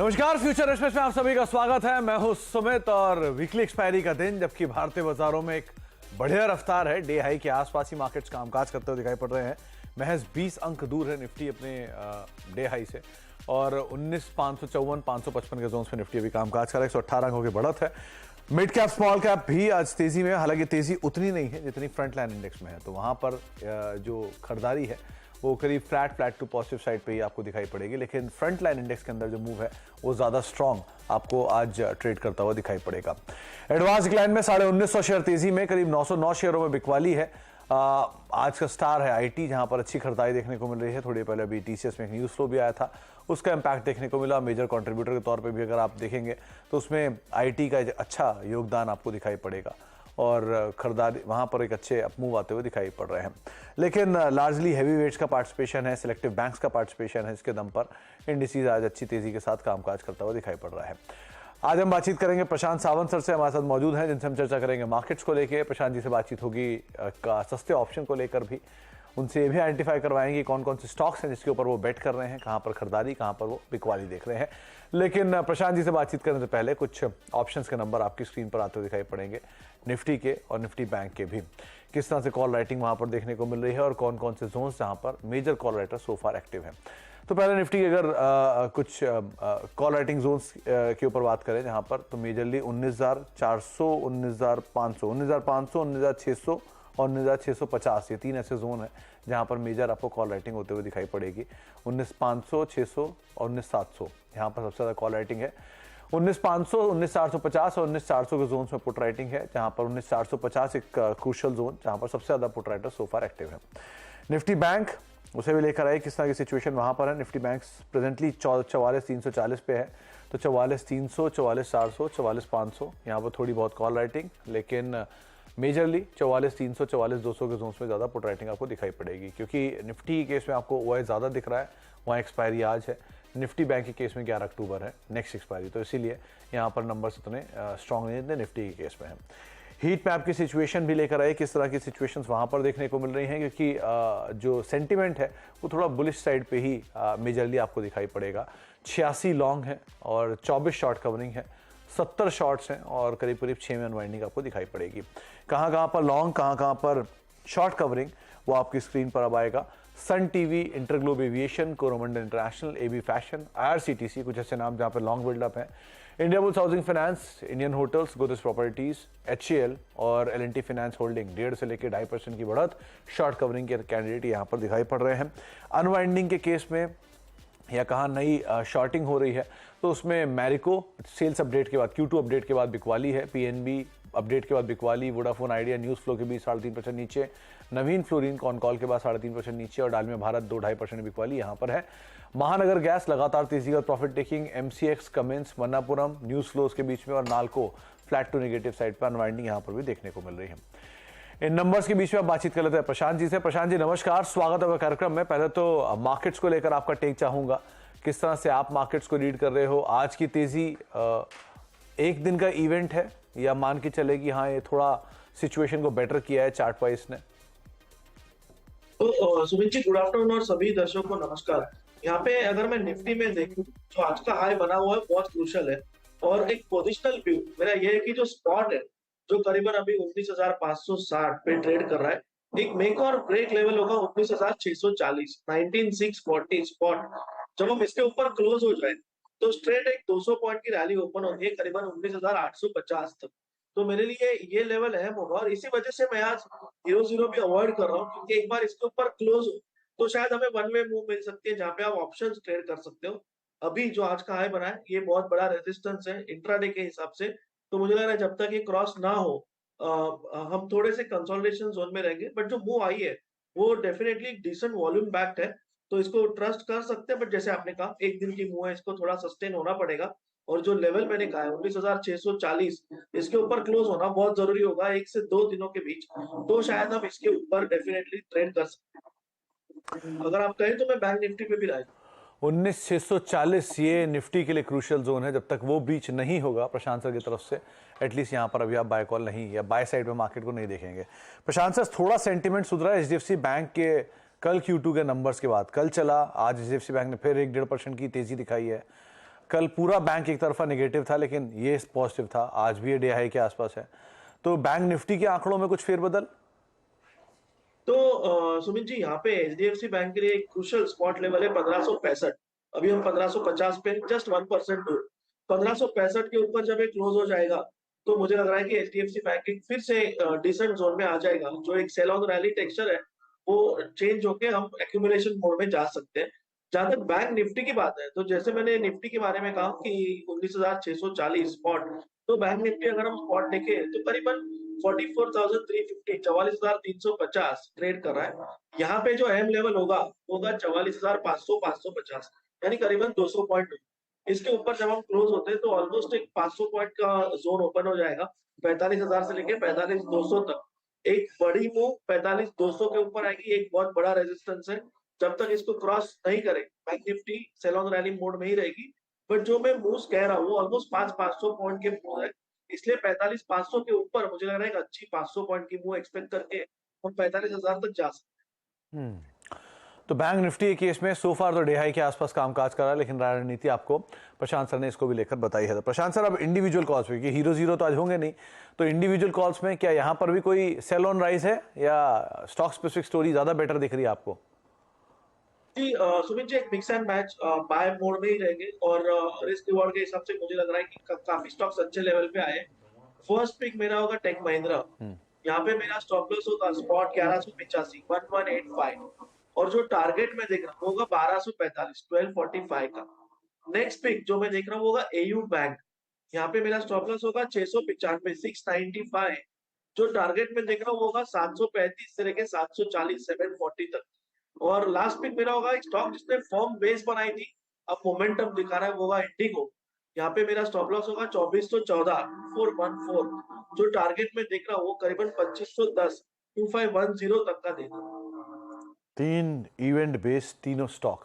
नमस्कार, future express में आप सभी का स्वागत है। मैं हूं सुमित और वीकली एक्सपायरी का दिन, जबकि भारतीय बाजारों में एक बढ़िया रफ्तार है। डे हाई के आसपास ही मार्केट्स कामकाज करते हुए दिखाई पड़ रहे हैं। महज 20 अंक दूर है निफ्टी अपने डे हाई से और 19,554 555 के जोन्स में निफ्टी अभी कामकाज कर रहा है। 118 अंकों की बढ़त है। मिड कैप स्मॉल कैप भी आज तेजी में, हालांकि तेजी उतनी नहीं है जितनी फ्रंट लाइन इंडेक्स में है। तो वहां पर जो खरीदारी है वो करीब फ्लैट टू पॉजिटिव साइड पे ही आपको दिखाई पड़ेगी, लेकिन फ्रंट लाइन इंडेक्स के अंदर जो मूव है वो ज़्यादा स्ट्रांग आपको आज ट्रेड करता हुआ दिखाई पड़ेगा। एडवांस डिक्लाइन में 1950 शेयर तेजी में, करीब 909 शेयरों में बिकवाली है। आज का स्टार है आईटी, जहां पर अच्छी खरीदारी देखने को मिल रही है। थोड़ी पहले अभी टीसीएस में एक न्यूज़ फ्लो भी आया था, उसका इंपैक्ट देखने को मिला। मेजर कंट्रीब्यूटर के तौर पे भी अगर आप देखेंगे तो उसमें आईटी का अच्छा योगदान आपको दिखाई पड़ेगा और खरीदारी वहां पर एक अच्छे अपमूव आते हुए दिखाई पड़ रहे हैं। लेकिन लार्जली हैवी वेट्स का पार्टिसिपेशन है, सिलेक्टिव बैंक्स का पार्टिसिपेशन है, इसके दम पर इंडिसेस आज अच्छी तेजी के साथ कामकाज करता हुआ दिखाई पड़ रहा है। आज हम बातचीत करेंगे प्रशांत सावंत सर से, हमारे साथ मौजूद हैं, जिनसे हम चर्चा करेंगे मार्केट्स को लेकर। प्रशांत जी से बातचीत होगी का सस्ते ऑप्शन को लेकर भी, उनसे ये भी आइडेंटिफाई करवाएंगे कौन कौन से स्टॉक्स हैं जिसके ऊपर वो बेट कर रहे हैं, कहां पर खरीदारी, कहां पर वो बिकवाली देख रहे हैं। लेकिन प्रशांत जी से बातचीत करने से पहले कुछ ऑप्शंस के नंबर आपकी स्क्रीन पर आते हुए दिखाई पड़ेंगे, निफ्टी के और निफ्टी बैंक के भी। किस तरह से कॉल राइटिंग वहां पर देखने को मिल रही है और कौन कौन से जोन्स जहां पर मेजर कॉल राइटर सो फार एक्टिव है। तो पहले निफ्टी की अगर कुछ कॉल राइटिंग जोन्स के ऊपर बात करें जहां पर, तो मेजरली 19,400, 19,500, 19,500, 19,600 और 19,650, ये तीन ऐसे जोन है जहां पर मेजर आपको कॉल राइटिंग होते हुए दिखाई पड़ेगी। 19,500, 600 और 19,700 यहाँ पर सबसे ज़्यादा कॉल राइटिंग है। 19,500, 19,450 और 19,400 के जोन्स में पुट राइटिंग है, जहां पर 19,450 एक क्रूशियल जोन जहां पर सबसे ज़्यादा पुट राइटर सो फार एक्टिव है। निफ्टी बैंक, उसे भी लेकर आए किस तरह की सिचुएशन वहां पर है। निफ्टी बैंक प्रेजेंटली 44,340 पे है, तो 44,300, 44,400, 44,500 यहाँ पर थोड़ी बहुत कॉल राइटिंग, लेकिन मेजरली 44,300, 44,200 के जोन्स में ज़्यादा पुट राइटिंग आपको दिखाई पड़ेगी, क्योंकि निफ्टी केस में आपको ओआई ज़्यादा दिख रहा है, वहाँ एक्सपायरी आज है। निफ्टी बैंक के केस में 11 अक्टूबर है नेक्स्ट एक्सपायरी, तो इसीलिए यहाँ पर नंबर्स इतने स्ट्रांग नहीं जितने निफ्टी के केस में है। हीट मैप की सिचुएशन भी लेकर आए, किस तरह की सिचुएशंस वहाँ पर देखने को मिल रही हैं, क्योंकि जो सेंटिमेंट है वो थोड़ा बुलिश साइड पे ही मेजरली आपको दिखाई पड़ेगा। 86 लॉन्ग है और 24 शॉर्ट कवरिंग है, 70 शॉर्ट्स हैं और करीब करीब 6 में अनवाइंडिंग आपको दिखाई पड़ेगी। कहाँ पर लॉन्ग, कहाँ पर शॉर्ट कवरिंग, वो आपकी स्क्रीन पर अब आएगा। Sun TV, InterGlobe Aviation, Coromandel international, A B fashion, IRCTC, कुछ ऐसे नाम जहाँ पर लॉन्ग बिल्डअप है। Indiabulls housing finance, Indian hotels, Godrej properties, HCL और एलएनटी फाइनेंस होल्डिंग 1.5 से लेकर 2.5% की बढ़त। शॉर्ट कवरिंग के कैंडिडेट यहाँ पर दिखाई पड़ रहे हैं। अनवाइंडिंग के केस में या कहाँ नई शॉर्टिंग हो रही है, तो उसमें मैरिको सेल्स अपडेट के बाद, Q2 अपडेट के बाद बिकवाली है। पीएनबी अपडेट के बाद बिकवाली, वोडाफोन आइडिया न्यूज़ फ्लो के बीच 3.5% नीचे, नवीन फ्लोरिन कॉन कॉल के बाद 3.5% नीचे और डालमिया भारत 2-2.5% बिकवाली यहाँ पर है। महानगर गैस लगातार तेजी और profit taking, MCX, Cummins, Manappuram news flows के बीच में और Nalco flat to negative side पर अनवाइंडिंग यहाँ पर भी देखने को मिल रही है। इन नंबर्स के बीच में आप बातचीत कर लेते हैं प्रशांत जी से। प्रशांत जी नमस्कार, स्वागत है कार्यक्रम में। पहले तो मार्केट्स को लेकर आपका टेक चाहूंगा, किस तरह से आप मार्केट्स को रीड कर रहे हो। आज की तेजी एक दिन का इवेंट है या मान के चले कि हाँ ये थोड़ा सिचुएशन को बेटर किया है चार्ट वाइज ने? तो सुमित जी, गुड आफ्टरनून और सभी दर्शकों को नमस्कार। यहाँ पे अगर मैं निफ्टी में देखूं, जो आज का हाई बना हुआ है बहुत क्रूशियल है और एक पोजिशनल व्यू मेरा ये है कि जो स्पॉट है, जो करीबन अभी 19,560 पे ट्रेड कर रहा है, एक मेक और ब्रेक लेवल होगा 19,640, 19,640 स्पॉट। जब हम इसके ऊपर क्लोज हो जाए तो स्ट्रेट एक 200 पॉइंट की रैली ओपन होती है करीबन 19,850 तक। तो मेरे लिए ये लेवल अहम होगा और इसी वजह से मैं आज 0-0 भी अवॉइड कर रहा हूँ, क्योंकि एक बार इसके ऊपर क्लोज हो तो शायद हमें वन वे मूव मिल सकती है जहां पे आप ऑप्शंस ट्रेड कर सकते हो। अभी जो आज का हाई बना है ये बहुत बड़ा रेजिस्टेंस है इंट्राडे के हिसाब से, तो मुझे लग रहा है जब तक ये क्रॉस ना हो हम थोड़े से कंसोलिडेशन जोन में रहेंगे। बट जो मूव आई है वो डेफिनेटली डिसेंट वॉल्यूम बैक्ड है, तो इसको ट्रस्ट कर सकते हैं। बट जैसे आपने कहा एक दिन की मूव है, इसको थोड़ा सस्टेन होना पड़ेगा और जो लेवल मैंने कहा है 19,640, इसके ऊपर क्लोज होना बहुत जरूरी होगा 1 से 2 दिनों के बीच, तो शायद हम इसके ऊपर डेफिनेटली ट्रेड कर सकते हैं। अगर आप कहें तो मैं बैंक निफ्टी पे भी राय 19,640 ये निफ्टी के लिए क्रूशियल जोन है। जब तक वो ब्रीच नहीं होगा प्रशांत सर की तरफ से, एटलीस्ट यहाँ पर अभी आप बाय कॉल नहीं या बाय साइड में मार्केट को नहीं देखेंगे। प्रशांत सर, थोड़ा सेंटिमेंट सुधरा है एचडीएफसी बैंक के कल Q2 के नंबर्स के बाद। कल चला, आज एचडीएफसी बैंक ने फिर 1-1.5% की तेजी दिखाई है। कल पूरा बैंक एक तरफा नेगेटिव था, लेकिन ये पॉजिटिव था। आज भी ये डे हाई के आसपास है। तो बैंक निफ्टी के आंकड़ों में कुछ फेरबदल? तो सुमित जी, यहाँ पे एचडीएफसी बैंक के लिए एक क्रूशियल स्पॉट लेवल है 1565। अभी हम 1550 पे जस्ट 1% दूर। 1565 के ऊपर जब ये क्लोज हो जाएगा तो मुझे लग रहा है कि एचडीएफसी बैंक एक फिर से डिसेंट जोन में आ जाएगा। जो एक सेल ऑन रैली टेक्सचर है वो चेंज होके हम एक्यूमुलेशन मोड में जा सकते हैं। जहां तक बैंक निफ्टी की बात है, तो जैसे मैंने निफ्टी के बारे में कहा कि 19,640 स्पॉट, तो बैंक निफ्टी अगर हम स्पॉट देखें तो करीबन 44,350 44,350 ट्रेड कर रहा है। यहाँ पे जो अहम लेवल होगा 44,500 550, यानी करीबन 200 पॉइंट। इसके ऊपर जब हम क्लोज होते हैं तो ऑलमोस्ट एक 500 पॉइंट का जोन ओपन हो जाएगा 45,000 से लेके 45,200 तक। एक बड़ी मूव 45,200 के ऊपर आएगी, एक बहुत बड़ा रेजिस्टेंस है। जब तक इसको क्रॉस नहीं करे bank Nifty sell on rally mode में ही रहेगी। बट जो मैं मूव्स कह रहा हूँ ऑलमोस्ट 500 पॉइंट के मूव है, इसलिए 45,500 के ऊपर मुझे लग रहा है एक अच्छी 500 पॉइंट की मूव एक्सपेक्ट करके हम 45,000 तक जा सकते हम्म। तो बैंक निफ्टी के केस में सो फार तो डे हाई के आसपास कामकाज कर रहा है, लेकिन रणनीति आपको प्रशांत सर ने इसको भी लेकर बताई है। तो प्रशांत सर, अब इंडिविजुअल कॉल्स पे, कि हीरो जीरो तो आज होंगे नहीं, तो इंडिविजुअल कॉल्स में क्या यहाँ पर भी कोई सेल ऑन राइज है या स्टॉक स्पेसिफिक स्टोरी ज्यादा बेटर दिख रही है आपको? जी। सुमित जी, एक mix and match by mode में ही रहेंगे और रिस्क रिवॉर्ड के हिसाब से मुझे लग रहा है कि काफी स्टॉक्स अच्छे लेवल पे आए। फर्स्ट पिक मेरा होगा टेक महिंद्रा। यहाँ पे मेरा स्टॉप लॉस होगा स्पॉट 1185 1185, और जो टारगेट मैं देख रहा हूँ होगा 1245 1245 का। नेक्स्ट पिक जो मैं देख रहा हूँ होगा एयू बैंक। यहाँ पे मेरा स्टॉप लॉस होगा 695 695। जो टारगेट में देख रहा हूँ होगा 735 से लेके 740 740 तक। और लास्ट पिक मेरा होगा एक स्टॉक जिसने फॉर्म बेस बनाई थी, अब मोमेंटम दिखा रहा है, वो होगा इंडिगो। यहाँ पे मेरा स्टॉप लॉस होगा 2414 414। जो टारगेट में देख रहा हूँ वो करीबन 2510 2510 तक का देख रहा हूँ। तीन इवेंट बेस्ड तीनों स्टॉक।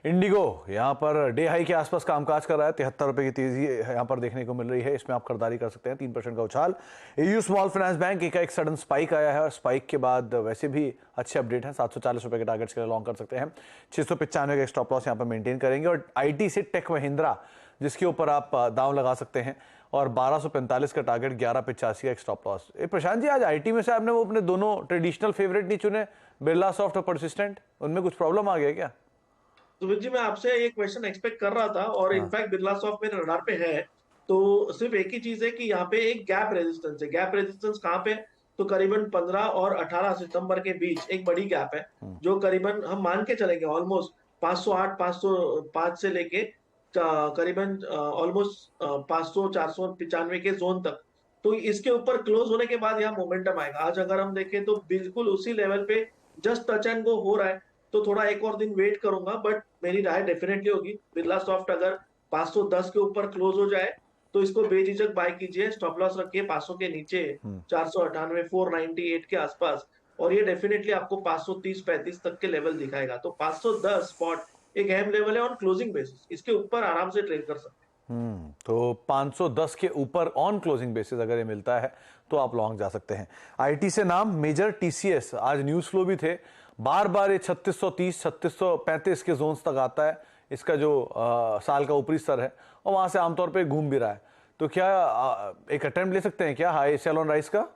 इंडिगो यहाँ पर डे हाई के आसपास कामकाज कर रहा है, 73 रुपए की तेजी यहाँ पर देखने को मिल रही है। इसमें आप खरीदारी कर सकते हैं, 3% का उछाल। एयू स्मॉल फाइनेंस बैंक एक सडन स्पाइक आया है, और स्पाइक के बाद वैसे भी अच्छे अपडेट हैं। 740 रुपए के टारगेट्स के लिए लॉन्ग कर सकते हैं। 695 का स्टॉप लॉस यहाँ पर मेंटेन करेंगे। और आईटी से टेक महिंद्रा, जिसके ऊपर आप दाव लगा सकते हैं, और 1245 का टारगेट, 1185 का एक स्टॉप लॉस। प्रशांत जी, आज आईटी में से आपने वो अपने दोनों ट्रेडिशनल फेवरेट नहीं चुने, बिरला सॉफ्ट और परसिस्टेंट, उनमें कुछ प्रॉब्लम आ गया क्या? सुमित जी, मैं आपसे ये क्वेश्चन एक्सपेक्ट कर रहा था और हाँ। इनफैक्ट बिरला सॉफ्ट मेरे रडार पे है। तो सिर्फ एक ही चीज है कि यहाँ पे एक गैप रेजिस्टेंस है। गैप रेजिस्टेंस कहाँ पे? तो करीबन 15 और 18 सितंबर के बीच एक बड़ी गैप है, जो करीबन हम मान के चलेंगे ऑलमोस्ट 508 505 से लेके करीबन ऑलमोस्ट 500 495 के जोन तक। तो इसके ऊपर क्लोज होने के बाद यहाँ मोमेंटम आएगा। आज अगर हम देखें तो बिल्कुल उसी लेवल पे जस्ट टच एंड गो हो रहा है। तो थोड़ा एक और दिन वेट करूंगा, बट मेरी राय डेफिनेटली होगी बिरला सॉफ्ट अगर 510 के ऊपर क्लोज हो जाए तो इसको बेझिझक बाय कीजिए। स्टॉप लॉस रखिए 500 के नीचे, 498 498 के आसपास, और ये डेफिनेटली आपको 530 35 तक के लेवल दिखाएगा। तो 510 स्पॉट एक अहम लेवल है ऑन क्लोजिंग बेसिस, इसके ऊपर आराम से ट्रेड कर सकते हैं। तो 510 के ऊपर ऑन क्लोजिंग बेसिस अगर ये मिलता है तो आप लॉन्ग जा सकते हैं। आईटी से नाम मेजर टीसीएस, आज न्यूज फ्लो भी थे, बार बार ये 3630 3635 के जोन्स तक आता है। इसका जो साल का ऊपरी स्तर है, और वहां से आमतौर पे घूम भी रहा है। तो क्या एक अटेम्प्ट ले सकते हैं क्या हाई सेल ऑन राइस का?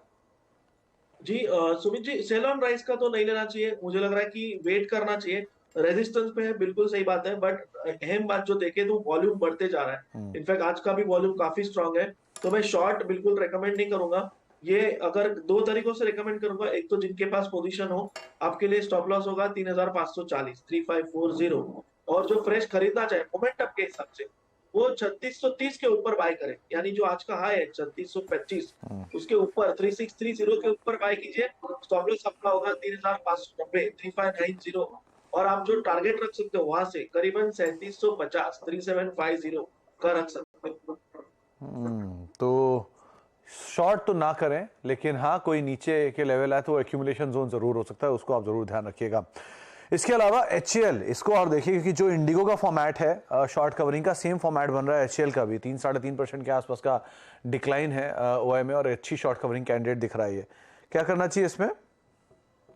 जी Sumit ji, cell on rice का तो नहीं लेना चाहिए। मुझे लग रहा है कि वेट करना चाहिए। रेजिस्टेंस पे है, बिल्कुल सही बात है, बट अहम बात जो देखे तो वॉल्यूम बढ़ते जा रहा है। इनफैक्ट आज का भी वॉल्यूम काफी स्ट्रांग है। तो मैं शॉर्ट बिल्कुल रेकमेंड नहीं करूंगा। ये अगर दो तरीकों से रेकमेंड करूंगा, एक तो जिनके पास पोजीशन हो, आपके लिए स्टॉप लॉस होगा 3,540 3540, और जो फ्रेश खरीदना चाहे मोमेंटम के हिसाब से वो 3630 के ऊपर बाय करें। यानी जो आज का हाई है 3625, उसके ऊपर 3630 के ऊपर बाय कीजिए। स्टॉप लॉस आपका होगा 3,590 3590, और आप जो टारगेट रख सकते हो वहां से करीबन 3750 3750 का रख सकते हो। तो शॉर्ट तो ना करें, लेकिन हाँ कोई नीचे के लेवल है तो एक्यूमुलेशन जोन जरूर हो सकता है, उसको आप जरूर ध्यान रखिएगा। इसके अलावा एचएएल, इसको और देखिए, क्योंकि जो इंडिगो का फॉर्मेट है शॉर्ट कवरिंग का, सेम फॉर्मेट बन रहा है एचएएल का भी। 3 3.5% के आसपास का डिक्लाइन है ओआई में, और अच्छी शॉर्ट कवरिंग कैंडिडेट दिख रहा है। ये क्या करना चाहिए इसमें?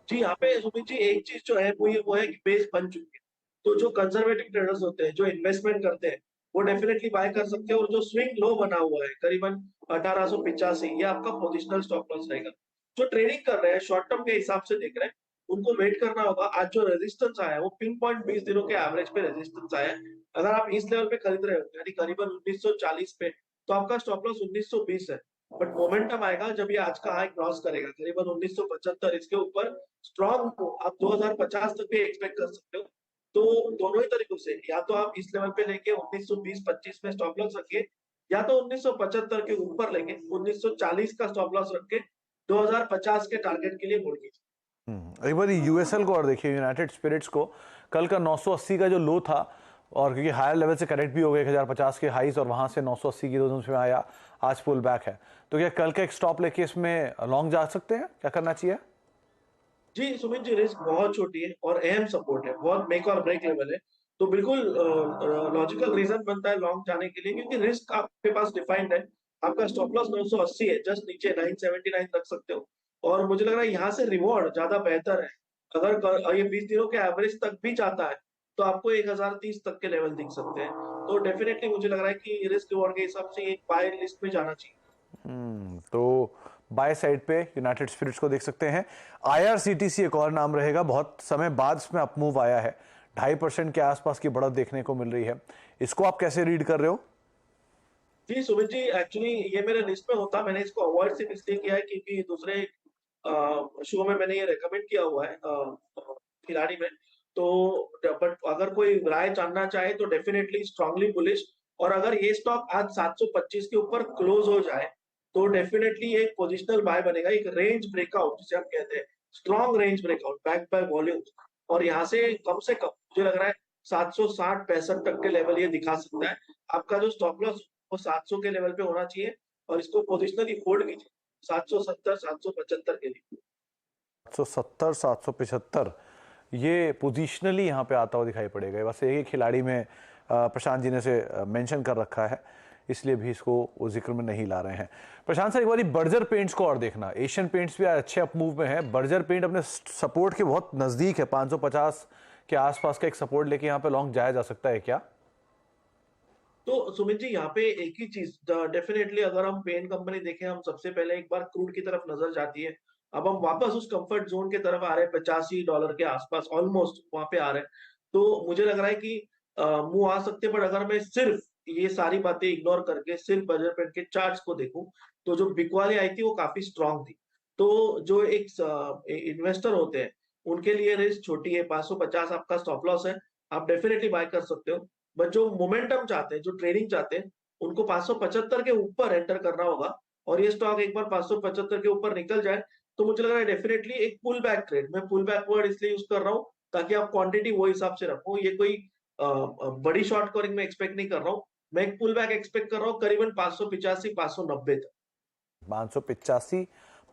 जी, यहाँ पे सुमित जी एक चीज जो है वो है कि बेस बन चुकी है। तो जो कंजर्वेटिव ट्रेडर्स होते हैं, जो इन्वेस्टमेंट करते हैं, वो डेफिनेटली बाय कर सकते हो। और जो स्विंग लो बना हुआ है करीबन 1885, ये आपका पोजिशनल स्टॉप लॉस रहेगा। जो ट्रेडिंग कर रहे हैं शॉर्ट टर्म के हिसाब से देख रहे हैं, उनको वेट करना होगा। आज जो रेजिस्टेंस आया है वो पिन पॉइंट 20 दिनों के एवरेज पे रेजिस्टेंस आया है। अगर आप इस लेवल पे खरीद रहे हो यानी करीबन 1940 पे, तो आपका स्टॉप लॉस 1920 है। बट मोमेंटम आएगा जब ये आज का हाई क्रॉस करेगा करीबन 1975, इसके ऊपर स्ट्रॉन्ग आप 2050 तक भी एक्सपेक्ट कर सकते हो। तो दोनों ही तरीकों से, या तो आप इस लेवल पे लेके 1920-25 में स्टॉप लॉस रखिए, या तो 1975 के ऊपर लेके 1940 का स्टॉप लॉस रख के 2050 के टारगेट के लिए मोड़ कीजिए। एक बार यूएसएल को और देखिए, यूनाइटेड स्पिरिट्स को कल का 980 का जो लो था, और क्योंकि हायर लेवल से करेक्ट भी हो गए 1050 के हाईज, और वहां से 980 की जोन में आया, आज पुल बैक है। तो क्या कल का एक स्टॉप लेके इसमें लॉन्ग जा सकते हैं? क्या करना चाहिए? जी सुमित जी, रिस्क बहुत छोटी है और अहम सपोर्ट है, बहुत मेक और ब्रेक लेवल है। तो बिल्कुल लॉजिकल रीजन बनता है लॉन्ग जाने के लिए, क्योंकि रिस्क आपके पास डिफाइंड है। आपका स्टॉप लॉस 980 है, जस्ट नीचे 979 रख सकते हो। और मुझे लग रहा है यहाँ से रिवॉर्ड ज्यादा बेहतर है। अगर ये 20 दिनों के एवरेज तक भी जाता है तो आपको 1030 तक के लेवल दिख सकते हैं। तो डेफिनेटली मुझे लग रहा है कि रिस्क रिवॉर्ड के हिसाब से एक बाय लिस्ट में जाना चाहिए। तो बाय साइड पे यूनाइटेड स्पिरिट्स को देख सकते हैं। आईआरसीटीसी एक और नाम रहेगा, बहुत समय बाद इसमें अपमूव आया है, 2.5% के आसपास की बढ़त देखने को मिल रही है। इसको आप कैसे रीड कर रहे हो? जी सुमित जी, एक्चुअली ये मेरे लिस्ट में होता, मैंने इसको अवॉइड सिर्फ इसलिए किया है क्योंकि दूसरे शो में मैंने ये रेकमेंड किया हुआ है खिलाड़ी में। तो बट अगर कोई राय जानना चाहे तो डेफिनेटली स्ट्रांगली बुलिश। और अगर ये स्टॉक आज 725 के ऊपर क्लोज हो जाए तो डेफिनेटली एक पोजिशनल बाय बनेगा, एक रेंज ब्रेकआउट जिसे हम कहते हैं, strong range breakout back by volume. और यहाँ से कम मुझे लग रहा है 760-65 तक के लेवल ये दिखा सकता है। आपका जो स्टॉप लॉस वो 700 के लेवल पे होना चाहिए, और इसको पोजिशनली होल्ड कीजिए 770-775 के लिए। 770 775 ये पोजिशनली यहाँ पे आता हुआ दिखाई पड़ेगा। बस एक ही खिलाड़ी में प्रशांत जी ने से मेंशन कर रखा है, इसलिए भी इसको वो जिक्र में नहीं ला रहे हैं। प्रशांत सर, एक बार बर्जर पेंट्स को और देखना, एशियन पेंट्स भी अच्छे अपमूव में है। बर्जर पेंट अपने सपोर्ट के बहुत नजदीक है, 550 के आसपास का एक सपोर्ट लेके यहाँ पे लॉन्ग जाया जा सकता है क्या? तो सुमित जी, यहाँ पे एक ही चीज डेफिनेटली, अगर हम पेन कंपनी देखें, हम सबसे पहले एक बार क्रूड की तरफ नजर जाती है। अब हम वापस उस कंफर्ट जोन की तरफ आ रहे हैं, $85 के आसपास ऑलमोस्ट वहां पे आ रहे हैं। तो मुझे लग रहा है कि मुंह आ सकते हैं। बट अगर मैं सिर्फ ये सारी बातें इग्नोर करके सिर्फ बजर पेंट के चार्ट्स को देखूं, तो जो बिकवाली आई थी वो काफी स्ट्रांग थी। तो जो एक इन्वेस्टर होते हैं उनके लिए रिस्क छोटी है, 550 आपका स्टॉप लॉस है, आप डेफिनेटली बाय कर सकते हो। बट जो मोमेंटम चाहते हैं, जो ट्रेडिंग चाहते हैं, उनको 575 के ऊपर एंटर करना होगा। और ये स्टॉक एक बार 575 के ऊपर निकल जाए तो मुझे लग रहा है डेफिनेटली एक पुल बैक ट्रेड, मैं पुल बैक वर्ड इसलिए यूज कर रहा हूँ ताकि आप क्वांटिटी वो हिसाब से रखो। ये कोई बड़ी शॉर्ट कवरिंग में एक्सपेक्ट नहीं कर रहा हूँ, मैं एक पुल बैक एक्सपेक्ट कर रहा हूँ करीबन 585-590 तक। 585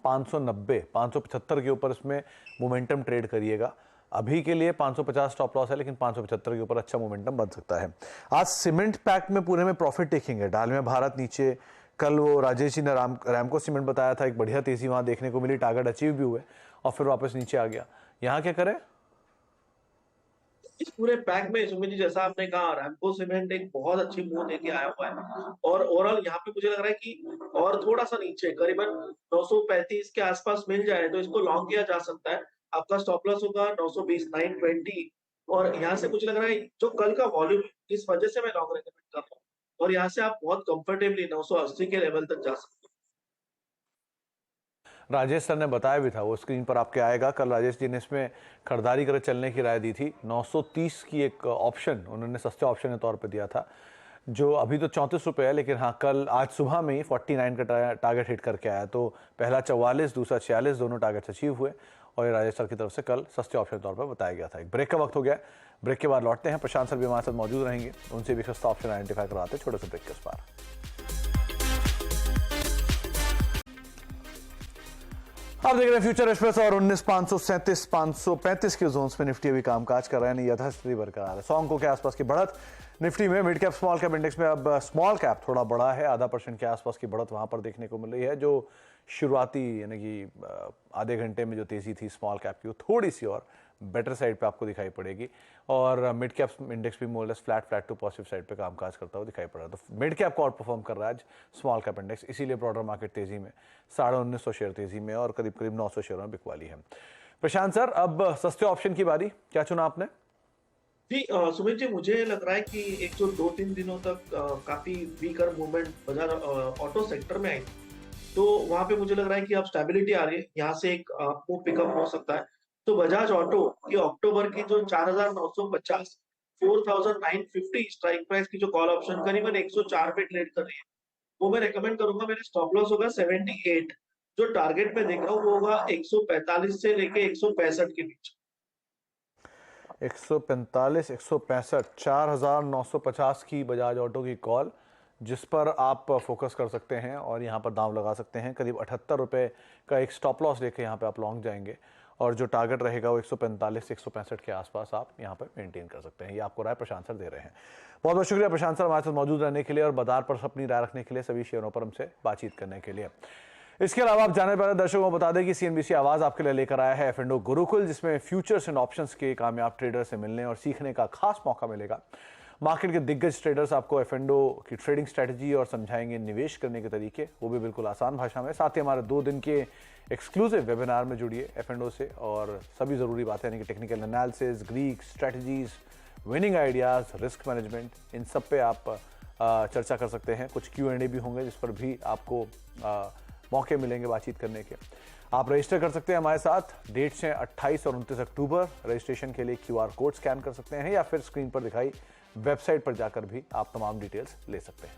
590 575 के ऊपर इसमें मोमेंटम ट्रेड करिएगा। अभी के लिए 550 स्टॉप लॉस है, लेकिन 575 के ऊपर अच्छा मोमेंटम बन सकता है। आज सीमेंट पैक में पूरे में प्रॉफिट टेकिंग है, डालमिया भारत नीचे। कल वो राजेश जी ने रैमको सीमेंट बताया था, एक बढ़िया तेजी वहां देखने को मिली, टारगेट अचीव भी हुए और फिर वापस नीचे आ गया। यहाँ क्या करें? इस पूरे पैक में सुमित जी, जैसा आपने कहा, रैमको सीमेंट एक बहुत अच्छी मूव लेके आया हुआ है। और ओवरऑल यहाँ पे मुझे लग रहा है कि और थोड़ा सा नीचे करीबन 935 के आसपास मिल जाए तो इसको लॉन्ग किया जा सकता है। आपका स्टॉप लॉस होगा 920 920। और यहाँ से मुझे लग रहा है जो कल का वॉल्यूम, इस वजह से मैं लॉन्ग रेकमेंड कर रहा हूँ। और यहाँ से आप बहुत कंफर्टेबली 980 के लेवल तक जा सकते हैं। राजेश सर ने बताया भी था, वो स्क्रीन पर आपके आएगा। कल राजेश जी ने इसमें खरीदारी कर चलने की राय दी थी। 930 की एक ऑप्शन उन्होंने सस्ते ऑप्शन के तौर पे दिया था, जो अभी तो 34 रुपये है, लेकिन हाँ कल आज सुबह में ही 49 का टारगेट हिट करके आया। तो पहला 44, दूसरा 46, दोनों टारगेट्स अचीव हुए। और ये राजेश सर की तरफ से कल सस्ते ऑप्शन के तौर पर बताया गया था। एक ब्रेक का वक्त हो गया, ब्रेक के बाद लौटते हैं। प्रशांत सर भी हमारे साथ मौजूद रहेंगे, उनसे भी सस्ता ऑप्शन आइडेंटिफाई करवाते हैं। छोटे से ब्रेक के उस पार। आप देख रहे हैं फ्यूचर एक्सप्रेस और 19,537 535 के जोन्स में निफ्टी अभी कामकाज कर रहे हैं, यथास्थिति बरकरार है। 100 अंकों के आसपास की बढ़त निफ्टी में। Mid cap small cap index में अब स्मॉल कैप थोड़ा बड़ा है, आधा % के आसपास की बढ़त वहां पर देखने को मिल रही है। जो शुरुआती यानी कि आधे घंटे में जो तेजी थी स्मॉल कैप की, वो थोड़ी सी और बेटर साइड पे आपको दिखाई पड़ेगी और मिड कैप इंडेक्स भी more less flat to positive side पे कामकाज करता हुआ दिखाई पड़ रहा है। तो मिड कैप को आउट परफॉर्म कर रहा है आज स्मॉल कैप इंडेक्स, इसीलिए ब्रॉडर मार्केट तेजी में 1950 शेयर तेजी में और करीब करीब 900 शेयरों में बिकवाली है। प्रशांत सर, अब सस्ते ऑप्शन की बारी, क्या चुना आपने? जी सुमित जी, मुझे लग रहा है कि एक जो 2-3 दिनों तक काफी वीकर मूवमेंट बाजार ऑटो सेक्टर में आई, तो वहां पे मुझे लग रहा है कि अब स्टेबिलिटी आ रही है, यहाँ से एक मूव पिकअप हो सकता है। तो बजाज ऑटो की अक्टूबर की जो 4,950 4,950 स्ट्राइक प्राइस की जो कॉल ऑप्शन करीबन 104 पे ट्रेड कर रही है, वो मैं रेकमेंड करूंगा। मेरा स्टॉप लॉस होगा 78। जो टारगेट पे देख रहा हूँ वो होगा 145 से लेके 165 के बीच। 145, 165, 4,950 की बजाज ऑटो की कॉल, जिस पर आप फोकस कर सकते हैं और यहाँ पर दांव लगा सकते हैं। करीब 78 रुपये का एक स्टॉप लॉस लेके यहाँ पे आप लॉन्ग जाएंगे और जो टारगेट रहेगा वो 145 से 165 के आसपास आप यहाँ पर मेंटेन कर सकते हैं। ये आपको राय प्रशांत सर दे रहे हैं। बहुत बहुत शुक्रिया प्रशांत सर हमारे साथ मौजूद रहने के लिए और बाजार पर अपनी राय रखने के लिए, सभी शेयरों पर हमसे बातचीत करने के लिए। इसके अलावा आप जाने वाले दर्शकों को बता दें कि सीएनबीसी आवाज आपके लिए लेकर आया है F&O गुरुकुल, जिसमें फ्यूचर्स एंड ऑप्शंस के कामयाब ट्रेडर से मिलने और सीखने का खास मौका मिलेगा। मार्केट के दिग्गज ट्रेडर्स आपको F&O की ट्रेडिंग स्ट्रेटजी और समझाएंगे निवेश करने के तरीके, वो भी बिल्कुल आसान भाषा में। साथ ही हमारे 2 दिन के एक्सक्लूसिव वेबिनार में जुड़िए F&O से और सभी जरूरी बातें यानी कि technical analysis, Greek strategies, winning ideas, risk management, इन सब पे आप चर्चा कर सकते हैं। कुछ Q&A भी होंगे जिस पर भी आपको मौके मिलेंगे बातचीत करने के। आप रजिस्टर कर सकते हैं हमारे साथ। डेट्स हैं 28 और 29 अक्टूबर। रजिस्ट्रेशन के लिए QR कोड स्कैन कर सकते हैं या फिर स्क्रीन पर दिखाई वेबसाइट पर जाकर भी आप तमाम डिटेल्स ले सकते हैं।